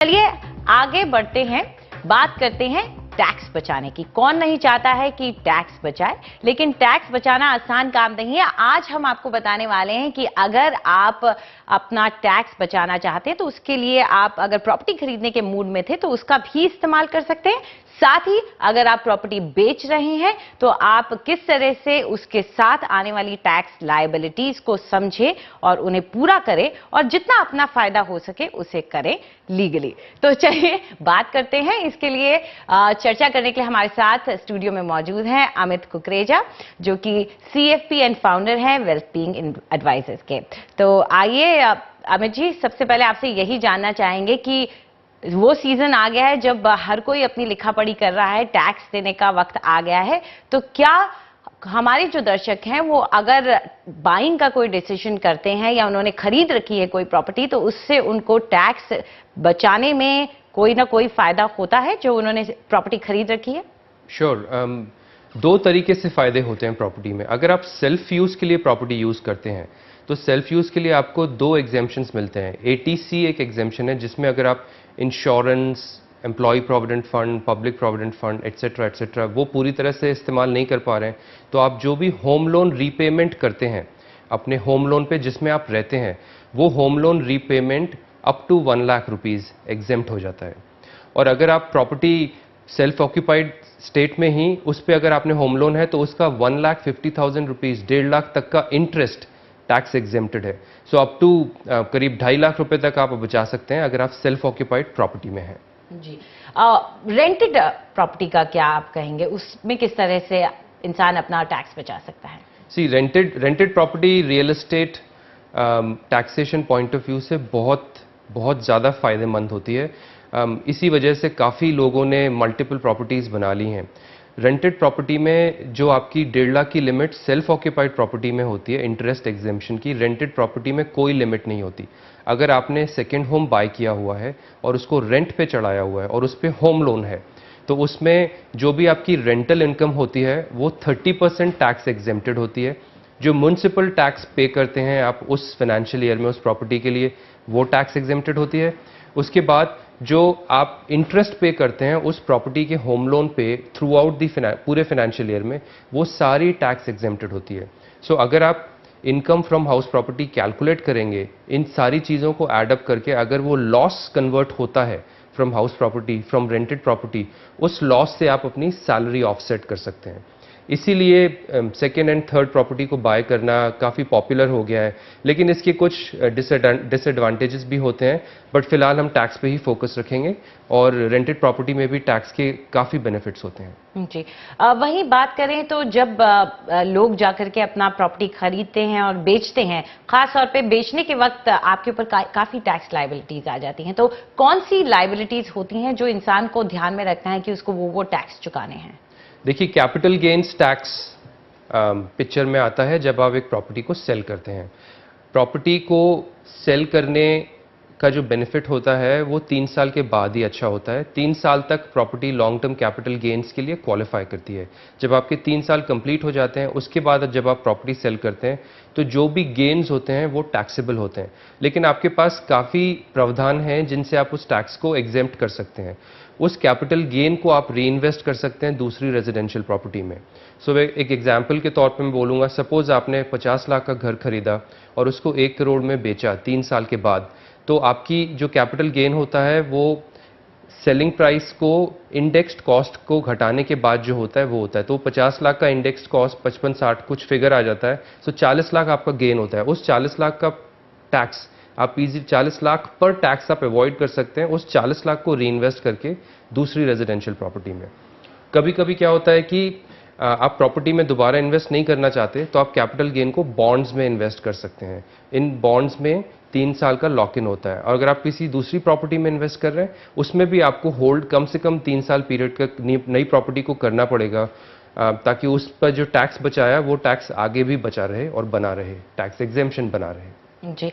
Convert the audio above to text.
चलिए आगे बढ़ते हैं, बात करते हैं टैक्स बचाने की। कौन नहीं चाहता है कि टैक्स बचाए, लेकिन टैक्स बचाना आसान काम नहीं है। आज हम आपको बताने वाले हैं कि अगर आप अपना टैक्स बचाना चाहते हैं तो उसके लिए आप अगर प्रॉपर्टी खरीदने के मूड में थे तो उसका भी इस्तेमाल कर सकते हैं। साथ ही अगर आप प्रॉपर्टी बेच रहे हैं तो आप किस तरह से उसके साथ आने वाली टैक्स लायबिलिटीज को समझें और उन्हें पूरा करें और जितना अपना फायदा हो सके उसे करें लीगली। तो चलिए बात करते हैं। इसके लिए चर्चा करने के लिए हमारे साथ स्टूडियो में मौजूद हैं अमित कुकरेजा, जो कि CFP एंड फाउंडर हैं वेल्थबीइंग एडवाइजर्स के। तो आइए अमित जी, सबसे पहले आपसे यही जानना चाहेंगे कि वो सीजन आ गया है जब हर कोई अपनी लिखा पढ़ी कर रहा है, टैक्स देने का वक्त आ गया है। तो क्या हमारे जो दर्शक हैं वो अगर बाइंग का कोई डिसीजन करते हैं या उन्होंने खरीद रखी है कोई प्रॉपर्टी, तो उससे उनको टैक्स बचाने में कोई ना कोई फायदा होता है जो उन्होंने प्रॉपर्टी खरीद रखी है? श्योर दो तरीके से फायदे होते हैं प्रॉपर्टी में। अगर आप सेल्फ यूज के लिए प्रॉपर्टी यूज करते हैं तो सेल्फ यूज के लिए आपको दो एग्जेम्पशंस मिलते हैं। ATC एक एग्जेम्पशन है जिसमें अगर आप insurance, employ provident fund, public provident fund etcetera वो पूरी तरह से इस्तेमाल नहीं कर पा रहे हैं, तो आप जो भी होम लोन रीपेमेंट करते हैं अपने होम लोन पे जिसमें आप रहते हैं, वो home loan repayment up to 1 lakh rupees exempt हो जाता है। और अगर आप प्रॉपर्टी सेल्फ ऑक्यूपाइड स्टेट में ही उस पर अगर आपने होम लोन है तो उसका 1,50,000 रुपीज, 1.5 लाख तक का इंटरेस्ट टैक्स एग्जेम्प्टेड है। सो अप टू करीब 2.5 लाख रुपए तक आप बचा सकते हैं अगर आप सेल्फ ऑक्यूपाइड प्रॉपर्टी में हैं। जी, रेंटेड प्रॉपर्टी का क्या आप कहेंगे, उसमें किस तरह से इंसान अपना टैक्स बचा सकता है? See rented property real estate taxation point of view से बहुत ज़्यादा फायदेमंद होती है। इसी वजह से काफ़ी लोगों ने मल्टीपल प्रॉपर्टीज़ बना ली हैं। रेंटेड प्रॉपर्टी में जो आपकी 1.5 लाख की लिमिट सेल्फ ऑक्यूपाइड प्रॉपर्टी में होती है इंटरेस्ट एग्जेम्पशन की, रेंटेड प्रॉपर्टी में कोई लिमिट नहीं होती। अगर आपने सेकेंड होम बाय किया हुआ है और उसको रेंट पे चढ़ाया हुआ है और उस पर होम लोन है, तो उसमें जो भी आपकी रेंटल इनकम होती है वो 30% टैक्स एग्जेम्प्टेड होती है। जो म्युनिसिपल टैक्स पे करते हैं आप उस फाइनेंशियल ईयर में उस प्रॉपर्टी के लिए, वो टैक्स एग्जेम्प्टेड होती है। उसके बाद जो आप इंटरेस्ट पे करते हैं उस प्रॉपर्टी के होम लोन पे थ्रू आउट दी पूरे फाइनेंशियल ईयर में, वो सारी टैक्स एग्जेम्प्टेड होती है। सो अगर आप income from house property calculate करेंगे, इन सारी चीज़ों को एडअप करके अगर वो लॉस कन्वर्ट होता है from house property, from rented property, उस लॉस से आप अपनी सैलरी ऑफसेट कर सकते हैं। इसीलिए सेकेंड एंड थर्ड प्रॉपर्टी को बाय करना काफ़ी पॉपुलर हो गया है। लेकिन इसके कुछ डिसएडवांटेजेस भी होते हैं, बट फिलहाल हम टैक्स पे ही फोकस रखेंगे और रेंटेड प्रॉपर्टी में भी टैक्स के काफ़ी बेनिफिट्स होते हैं। जी, वहीं बात करें तो जब लोग जाकर के अपना प्रॉपर्टी खरीदते हैं और बेचते हैं, खास तौर पे बेचने के वक्त आपके ऊपर काफ़ी टैक्स लायबिलिटीज आ जाती हैं। तो कौन सी लायबिलिटीज होती हैं जो इंसान को ध्यान में रखना है कि उसको वो टैक्स चुकाने हैं? देखिए, कैपिटल गेन्स टैक्स पिक्चर में आता है जब आप एक प्रॉपर्टी को सेल करते हैं। प्रॉपर्टी को सेल करने का जो बेनिफिट होता है वो 3 साल के बाद ही अच्छा होता है। 3 साल तक property long term capital gains के लिए क्वालिफाई करती है। जब आपके 3 साल कंप्लीट हो जाते हैं उसके बाद जब आप प्रॉपर्टी सेल करते हैं तो जो भी गेन्स होते हैं वो टैक्सेबल होते हैं। लेकिन आपके पास काफ़ी प्रावधान हैं जिनसे आप उस टैक्स को एग्जेम्प्ट कर सकते हैं। उस कैपिटल गेन को आप री इन्वेस्ट कर सकते हैं दूसरी रेजिडेंशियल प्रॉपर्टी में। सो एक एग्जाम्पल के तौर पे मैं बोलूँगा, सपोज आपने 50 लाख का घर खरीदा और उसको 1 करोड़ में बेचा 3 साल के बाद, तो आपकी जो कैपिटल गेन होता है वो सेलिंग प्राइस को इंडेक्स्ड कॉस्ट को घटाने के बाद जो होता है वो होता है। तो 50 लाख का इंडेक्स्ड कॉस्ट 55-60 कुछ फिगर आ जाता है। सो 40 लाख आपका गेन होता है। उस 40 लाख का टैक्स आप इजी 40 लाख पर टैक्स आप अवॉइड कर सकते हैं उस 40 लाख को री इन्वेस्ट करके दूसरी रेजिडेंशियल प्रॉपर्टी में। कभी कभी क्या होता है कि आप प्रॉपर्टी में दोबारा इन्वेस्ट नहीं करना चाहते तो आप कैपिटल गेन को बॉन्ड्स में इन्वेस्ट कर सकते हैं। इन बॉन्ड्स में 3 साल का लॉक इन होता है और अगर आप किसी दूसरी प्रॉपर्टी में इन्वेस्ट कर रहे हैं उसमें भी आपको होल्ड कम से कम 3 साल पीरियड का नई प्रॉपर्टी को करना पड़ेगा, ताकि उस पर जो टैक्स बचाया वो टैक्स आगे भी बचा रहे और बना रहे, टैक्स एग्जेम्पशन बना रहे। जी,